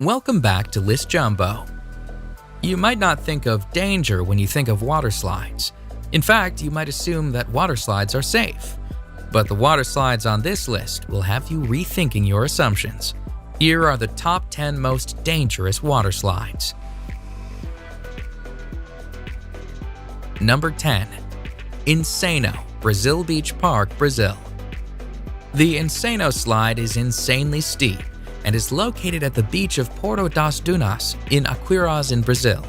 Welcome back to List Jumbo. You might not think of danger when you think of water slides. In fact, you might assume that water slides are safe. But the water slides on this list will have you rethinking your assumptions. Here are the top 10 most dangerous water slides. Number 10. Insano, Brazil Beach Park, Brazil. The Insano slide is insanely steep and is located at the beach of Porto das Dunas in Aquiraz in Brazil.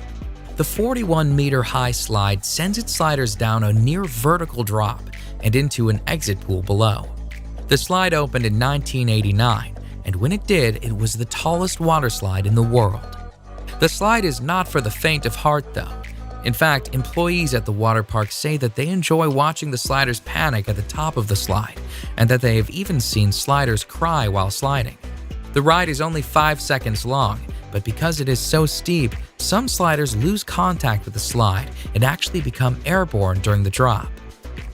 The 41-meter-high slide sends its sliders down a near-vertical drop and into an exit pool below. The slide opened in 1989, and when it did, it was the tallest water slide in the world. The slide is not for the faint of heart, though. In fact, employees at the water park say that they enjoy watching the sliders panic at the top of the slide, and that they have even seen sliders cry while sliding. The ride is only 5 seconds long, but because it is so steep, some sliders lose contact with the slide and actually become airborne during the drop.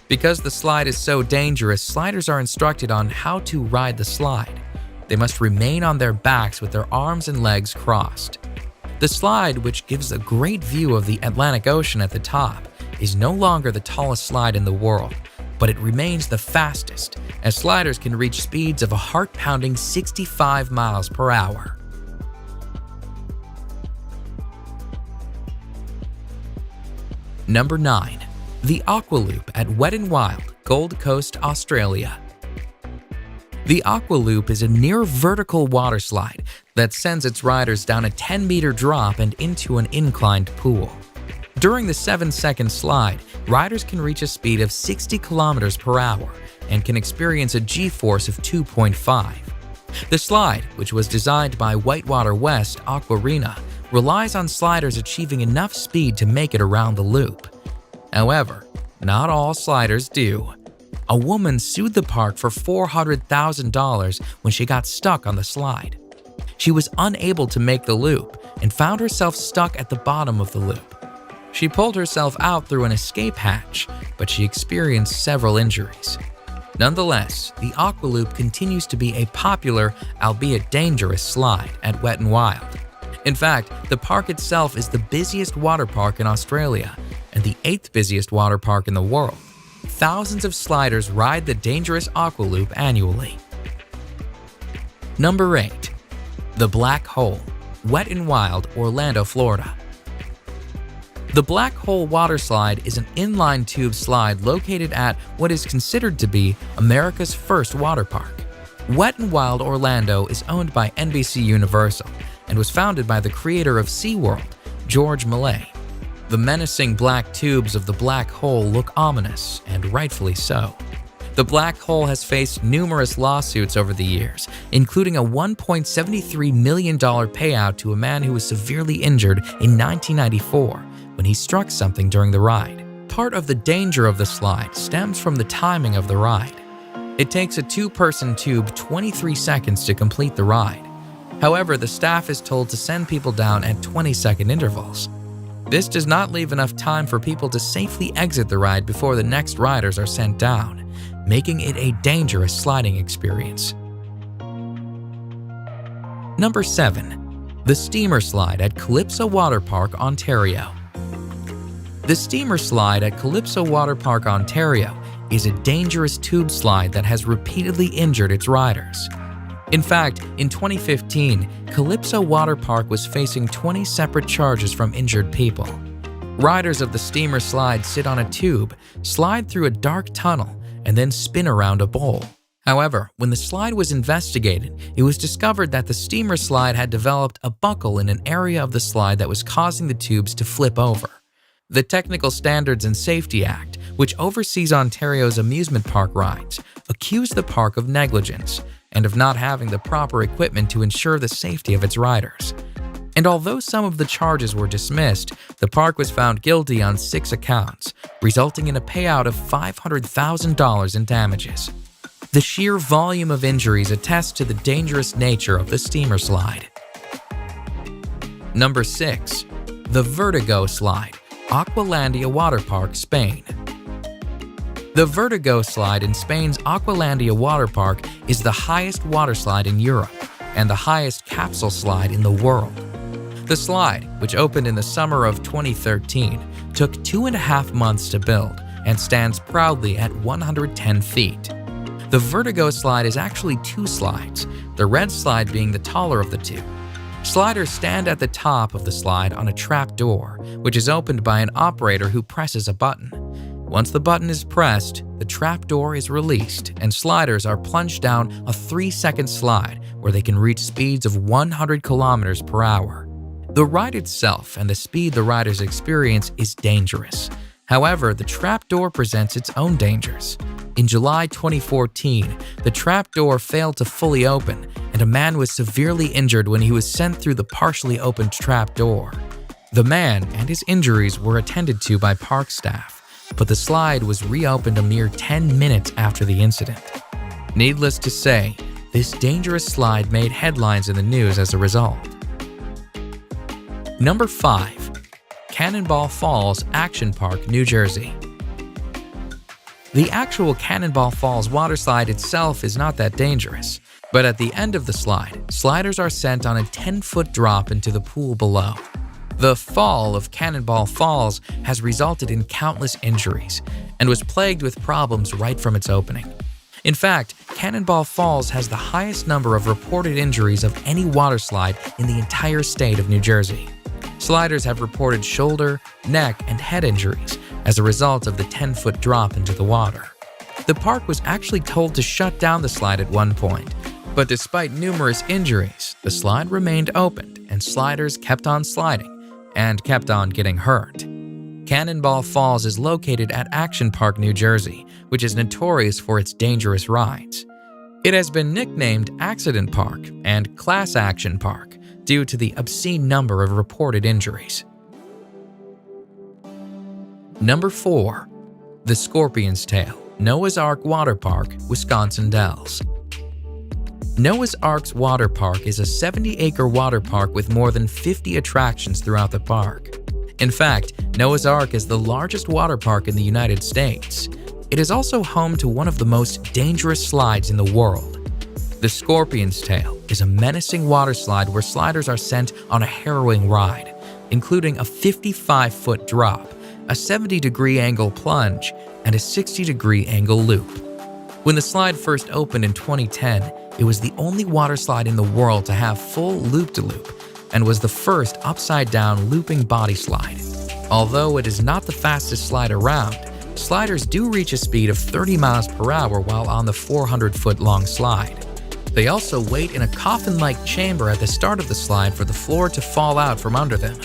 Because the slide is so dangerous, sliders are instructed on how to ride the slide. They must remain on their backs with their arms and legs crossed. The slide, which gives a great view of the Atlantic Ocean at the top, is no longer the tallest slide in the world, but it remains the fastest, as sliders can reach speeds of a heart-pounding 65 miles per hour. Number 9. The Aqua Loop at Wet n Wild, Gold Coast, Australia. The Aqua Loop is a near-vertical water slide that sends its riders down a 10-meter drop and into an inclined pool. During the 7-second slide, riders can reach a speed of 60 kilometers per hour and can experience a G-force of 2.5. The slide, which was designed by Whitewater West Aquarena, relies on sliders achieving enough speed to make it around the loop. However, not all sliders do. A woman sued the park for $400,000 when she got stuck on the slide. She was unable to make the loop and found herself stuck at the bottom of the loop. She pulled herself out through an escape hatch, but she experienced several injuries. Nonetheless, the Aqua Loop continues to be a popular, albeit dangerous, slide at Wet n Wild. In fact, the park itself is the busiest water park in Australia and the 8th busiest water park in the world. Thousands of sliders ride the dangerous Aqua Loop annually. Number 8. The Black Hole, Wet n Wild, Orlando, Florida. The Black Hole water slide is an inline tube slide located at what is considered to be America's first water park. Wet n Wild Orlando is owned by NBC Universal and was founded by the creator of SeaWorld, George Millay. The menacing black tubes of the Black Hole look ominous, and rightfully so. The Black Hole has faced numerous lawsuits over the years, including a $1.73 million payout to a man who was severely injured in 1994 when he struck something during the ride. Part of the danger of the slide stems from the timing of the ride. It takes a 2-person tube 23 seconds to complete the ride. However, the staff is told to send people down at 20-second intervals. This does not leave enough time for people to safely exit the ride before the next riders are sent down, making it a dangerous sliding experience. Number 7. The Steamer Slide at Calypso Water Park, Ontario. The Steamer Slide at Calypso Water Park, Ontario is a dangerous tube slide that has repeatedly injured its riders. In fact, in 2015, Calypso Water Park was facing 20 separate charges from injured people. Riders of the Steamer Slide sit on a tube, slide through a dark tunnel, and then spin around a bowl. However, when the slide was investigated, it was discovered that the Steamer Slide had developed a buckle in an area of the slide that was causing the tubes to flip over. The Technical Standards and Safety Act, which oversees Ontario's amusement park rides, accused the park of negligence and of not having the proper equipment to ensure the safety of its riders. And although some of the charges were dismissed, the park was found guilty on 6 accounts, resulting in a payout of $500,000 in damages. The sheer volume of injuries attests to the dangerous nature of the Steamer Slide. Number 6. The Vertigo Slide, Aqualandia Water Park, Spain. The Vertigo Slide in Spain's Aqualandia Water Park is the highest water slide in Europe and the highest capsule slide in the world. The slide, which opened in the summer of 2013, took 2.5 months to build and stands proudly at 110 feet. The Vertigo slide is actually 2 slides, the red slide being the taller of the 2. Sliders stand at the top of the slide on a trap door, which is opened by an operator who presses a button. Once the button is pressed, the trap door is released and sliders are plunged down a 3-second slide where they can reach speeds of 100 kilometers per hour. The ride itself and the speed the riders experience is dangerous. However, the trapdoor presents its own dangers. In July 2014, the trapdoor failed to fully open, and a man was severely injured when he was sent through the partially opened trapdoor. The man and his injuries were attended to by park staff, but the slide was reopened a mere 10 minutes after the incident. Needless to say, this dangerous slide made headlines in the news as a result. Number 5. Cannonball Falls Action Park, New Jersey. The actual Cannonball Falls water slide itself is not that dangerous, but at the end of the slide, sliders are sent on a 10-foot drop into the pool below. The fall of Cannonball Falls has resulted in countless injuries and was plagued with problems right from its opening. In fact, Cannonball Falls has the highest number of reported injuries of any water slide in the entire state of New Jersey. Sliders have reported shoulder, neck, and head injuries as a result of the 10-foot drop into the water. The park was actually told to shut down the slide at one point, but despite numerous injuries, the slide remained opened and sliders kept on sliding and kept on getting hurt. Cannonball Falls is located at Action Park, New Jersey, which is notorious for its dangerous rides. It has been nicknamed Accident Park and Class Action Park due to the obscene number of reported injuries. Number 4. The Scorpion's Tail, Noah's Ark Water Park, Wisconsin Dells. Noah's Ark's Water Park is a 70-acre water park with more than 50 attractions throughout the park. In fact, Noah's Ark is the largest water park in the United States. It is also home to one of the most dangerous slides in the world. The Scorpion's Tail is a menacing water slide where sliders are sent on a harrowing ride, including a 55-foot drop, a 70-degree angle plunge, and a 60-degree angle loop. When the slide first opened in 2010, it was the only water slide in the world to have full loop-de-loop and was the first upside-down looping body slide. Although it is not the fastest slide around, sliders do reach a speed of 30 miles per hour while on the 400-foot-long slide. They also wait in a coffin-like chamber at the start of the slide for the floor to fall out from under them.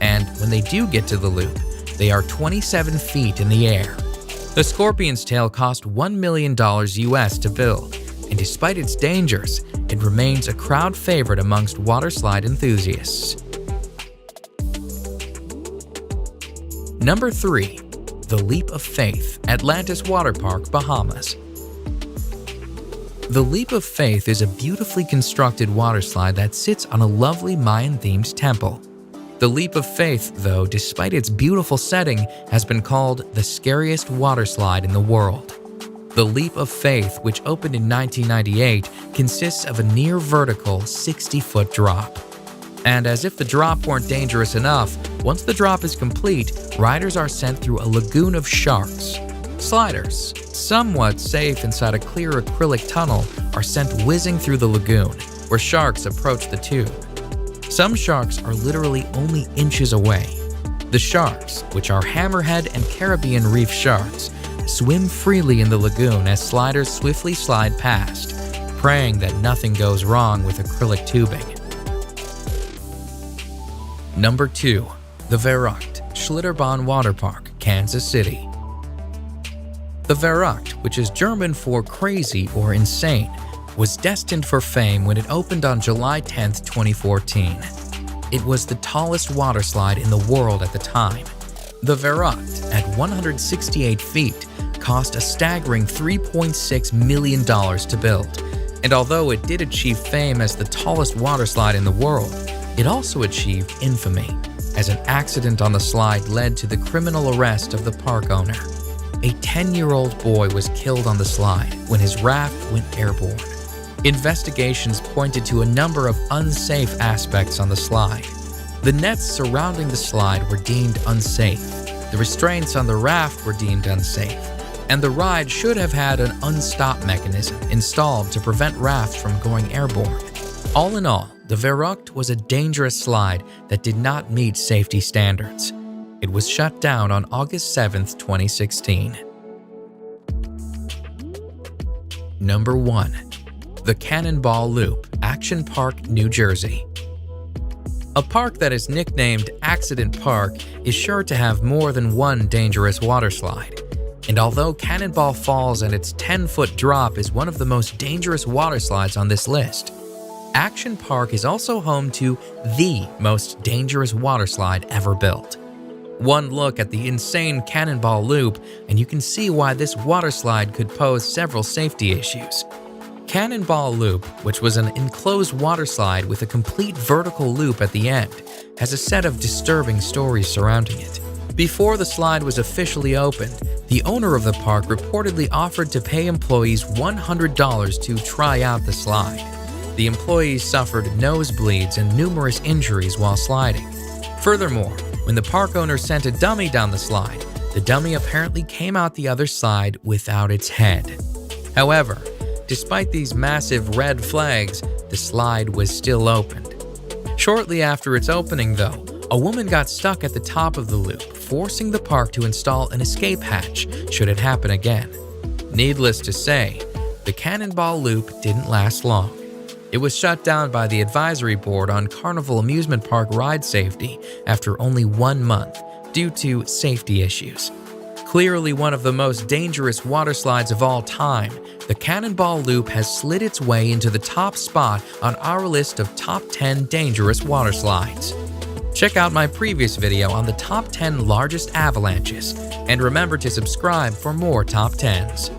And when they do get to the loop, they are 27 feet in the air. The Scorpion's Tail cost $1 million US to build, and despite its dangers, it remains a crowd favorite amongst water slide enthusiasts. Number 3. The Leap of Faith, Atlantis Water Park, Bahamas. The Leap of Faith is a beautifully constructed water slide that sits on a lovely Mayan-themed temple. The Leap of Faith, though, despite its beautiful setting, has been called the scariest water slide in the world. The Leap of Faith, which opened in 1998, consists of a near-vertical 60-foot drop. And as if the drop weren't dangerous enough, once the drop is complete, riders are sent through a lagoon of sharks. Sliders, somewhat safe inside a clear acrylic tunnel, are sent whizzing through the lagoon, where sharks approach the tube. Some sharks are literally only inches away. The sharks, which are hammerhead and Caribbean reef sharks, swim freely in the lagoon as sliders swiftly slide past, praying that nothing goes wrong with acrylic tubing. Number 2. The Verrückt Schlitterbahn Water Park, Kansas City. The Verrückt, which is German for crazy or insane, was destined for fame when it opened on July 10, 2014. It was the tallest water slide in the world at the time. The Verrückt, at 168 feet, cost a staggering $3.6 million to build. And although it did achieve fame as the tallest water slide in the world, it also achieved infamy, as an accident on the slide led to the criminal arrest of the park owner. A 10-year-old boy was killed on the slide when his raft went airborne. Investigations pointed to a number of unsafe aspects on the slide. The nets surrounding the slide were deemed unsafe, the restraints on the raft were deemed unsafe, and the ride should have had an unstop mechanism installed to prevent rafts from going airborne. All in all, the Verrückt was a dangerous slide that did not meet safety standards. It was shut down on August 7, 2016. Number 1. The Cannonball Loop, Action Park, New Jersey. A park that is nicknamed Accident Park is sure to have more than one dangerous waterslide. And although Cannonball Falls and its 10-foot drop is one of the most dangerous waterslides on this list, Action Park is also home to the most dangerous waterslide ever built. One look at the insane Cannonball Loop and you can see why this waterslide could pose several safety issues. Cannonball Loop, which was an enclosed waterslide with a complete vertical loop at the end, has a set of disturbing stories surrounding it. Before the slide was officially opened, the owner of the park reportedly offered to pay employees $100 to try out the slide. The employees suffered nosebleeds and numerous injuries while sliding. Furthermore, when the park owner sent a dummy down the slide, the dummy apparently came out the other side without its head. However, despite these massive red flags, the slide was still opened. Shortly after its opening, though, a woman got stuck at the top of the loop, forcing the park to install an escape hatch should it happen again. Needless to say, the Cannonball Loop didn't last long. It was shut down by the Advisory Board on Carnival Amusement Park ride safety after only 1 month due to safety issues. Clearly one of the most dangerous waterslides of all time, the Cannonball Loop has slid its way into the top spot on our list of top 10 dangerous waterslides. Check out my previous video on the top 10 largest avalanches, and remember to subscribe for more top 10s.